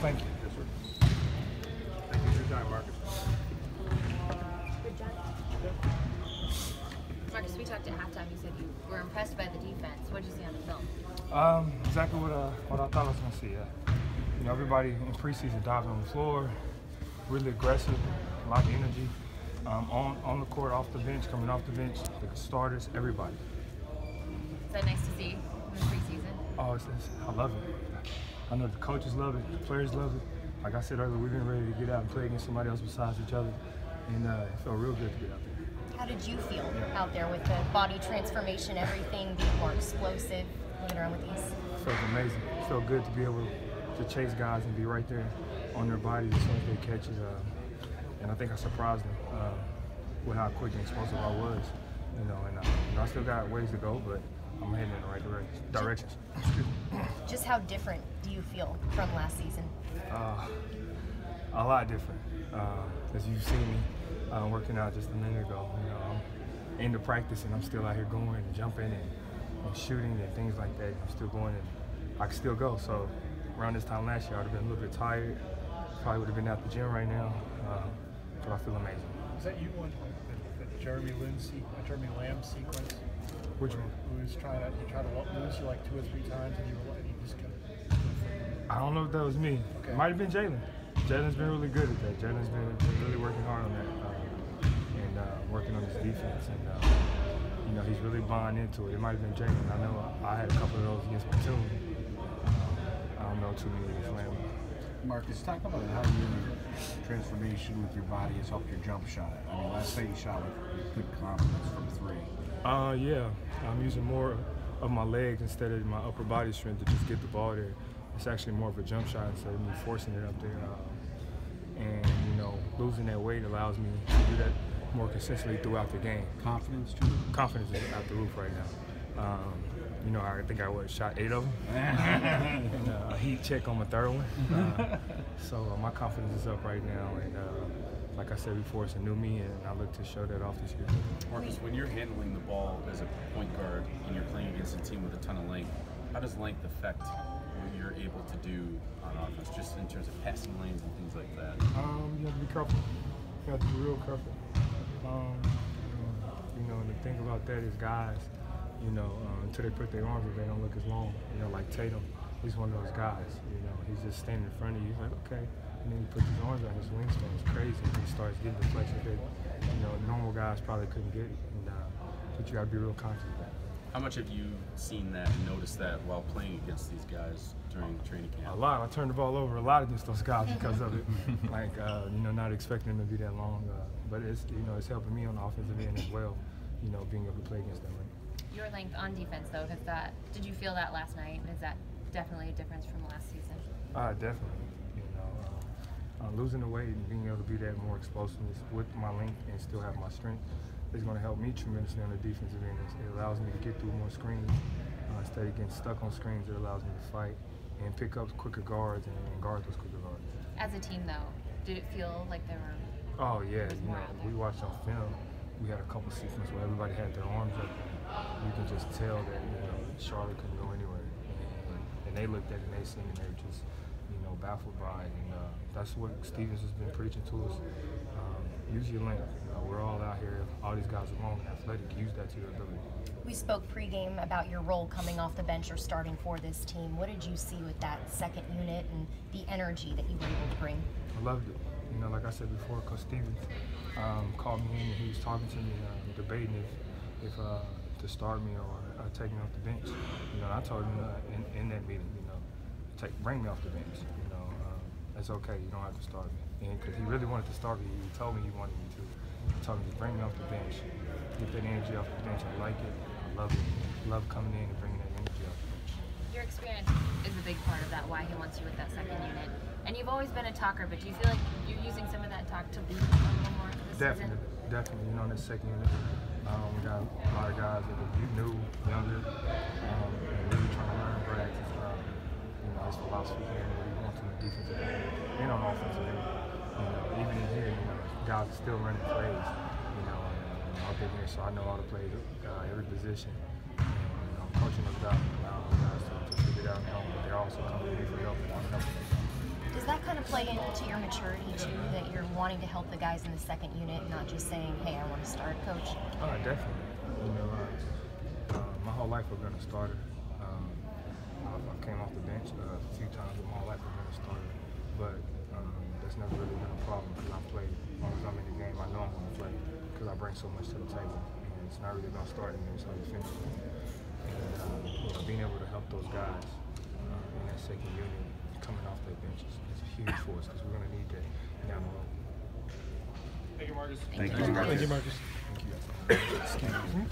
Thank you. Yes, sir. Thank you for your time, Marcus. Good job. Marcus, we talked at halftime. You said you were impressed by the defense. What did you see on the film? Exactly what I thought I was going to see. You know, everybody in preseason diving on the floor, really aggressive, a lot of energy. On the court, off the bench, coming off the bench, the starters, everybody. Is that nice to see in the preseason? Oh, I love it. I know the coaches love it, the players love it. Like I said earlier, we've been ready to get out and play against somebody else besides each other, and it felt real good to get out there. How did you feel out there with the body transformation, everything being more explosive, moving around with ease? It felt amazing. It felt good to be able to chase guys and be right there on their bodies as soon as they catch it. And I think I surprised them with how quick and explosive I was. You know, and I still got ways to go, but I'm heading in the right direction. Just how different do you feel from last season? A lot different. As you've seen me working out just a minute ago. You know, I'm into practice and I'm still out here going and jumping and shooting and things like that. I'm still going and I can still go. So around this time last year, I'd have been a little bit tired. Probably would have been at the gym right now, but I feel amazing. Is that you on the Jeremy Lamb sequence? Which one? Who was trying to lose you like 2 or 3 times and you just kind of... I don't know if that was me. Okay. It might have been Jalen. Jalen's been really good at that. Jalen's been really working hard on that and working on his defense. And you know, he's really buying into it. It might have been Jalen. I know I had a couple of those against my team. I don't know too many against Lamb. Marcus, talk about how your transformation with your body has helped your jump shot. I mean, last night you shot with good confidence from 3. Yeah, I'm using more of my legs instead of my upper body strength to just get the ball there. It's actually more of a jump shot instead of me forcing it up there. And you know, losing that weight allows me to do that more consistently throughout the game. Confidence too? Confidence is out the roof right now. You know, I think I shot 8 of them. And a heat check on my 3rd one. So my confidence is up right now. And like I said before, it's a new me, and I look to show that off this year. Marcus, when you're handling the ball as a point guard and you're playing against a team with a ton of length, how does length affect what you're able to do on offense, just in terms of passing lanes and things like that? You have to be careful. You have to be real careful. You know, and the thing about that is guys, you know, until they put their arms up, they don't look as long. You know, like Tatum, he's one of those guys. You know, he's just standing in front of you. He's like, okay. And then he puts his arms out, his wingspan is crazy. And he starts getting deflections that, you know, normal guys probably couldn't get it. And, but you got to be real conscious of that. How much have you seen that and noticed that while playing against these guys during training camp? A lot. I turned the ball over a lot against those guys because of it. Like, you know, not expecting them to be that long. But it's, you know, it's helping me on the offensive end as well, you know, being able to play against them. Your length on defense, though, did you feel that last night? And is that definitely a difference from last season? Definitely. You know, losing the weight and being able to be that more explosive with my length and still have my strength is going to help me tremendously on the defensive end. It allows me to get through more screens. Instead of getting stuck on screens, it allows me to fight and pick up quicker guards and guard those quicker guards. As a team, though, did it feel like there were... Oh, yeah. You know, we watched on film. We had a couple sequences where everybody had their arms up. You can just tell that, you know, Charlotte couldn't go anywhere. And they looked at it and they seen it and they were just, you know, baffled by it. And that's what Stevens has been preaching to us. Use your length. You know, we're all out here, all these guys are long and athletic. Use that to your ability. We spoke pregame about your role coming off the bench or starting for this team. What did you see with that second unit and the energy that you were able to bring? I loved it. You know, like I said before, Coach Stevens called me in and he was talking to me, debating if to start me or take me off the bench. You know, I told him in that meeting, you know, bring me off the bench. You know, it's okay. You don't have to start me. And because he really wanted to start me, he told me he wanted me to. He told me to bring me off the bench, get that energy off the bench. I like it. I love it. Love coming in and bringing that energy off the bench. Your experience is a big part of that, why he wants you with that second unit. And you've always been a talker, but do you feel like you're using some of that talk to lead a little more this season? Definitely. You know, in the second unit, we got a lot of guys that are new, younger, and really trying to learn Brad's, you know, his philosophy here and what he wants on the defensive end and on the offensive end. You know, even in here, you know, guys are still running plays. You know, and I've been here, so I know all the plays, every position. And, you know, I'm coaching those guys and allowing those guys to figure it out at home, but they're also coming to me for help and I'm helping them. Does that kind of play into your maturity too, that you're wanting to help the guys in the second unit, not just saying, hey, I want to start, coach? Definitely. You know, my whole life I've been a starter. I came off the bench a few times, but my whole life I've been a starter. But that's never really been a problem because I've played. As long as I'm in the game, I know I'm going to play because I bring so much to the table. And it's not really about starting me, it's how you finish it. And you know, being able to help those guys in that second unit coming off their benches is huge for us because we're going to need that down the road. Thank you, Marcus. Thank you. Thank you, Marcus. Thank you.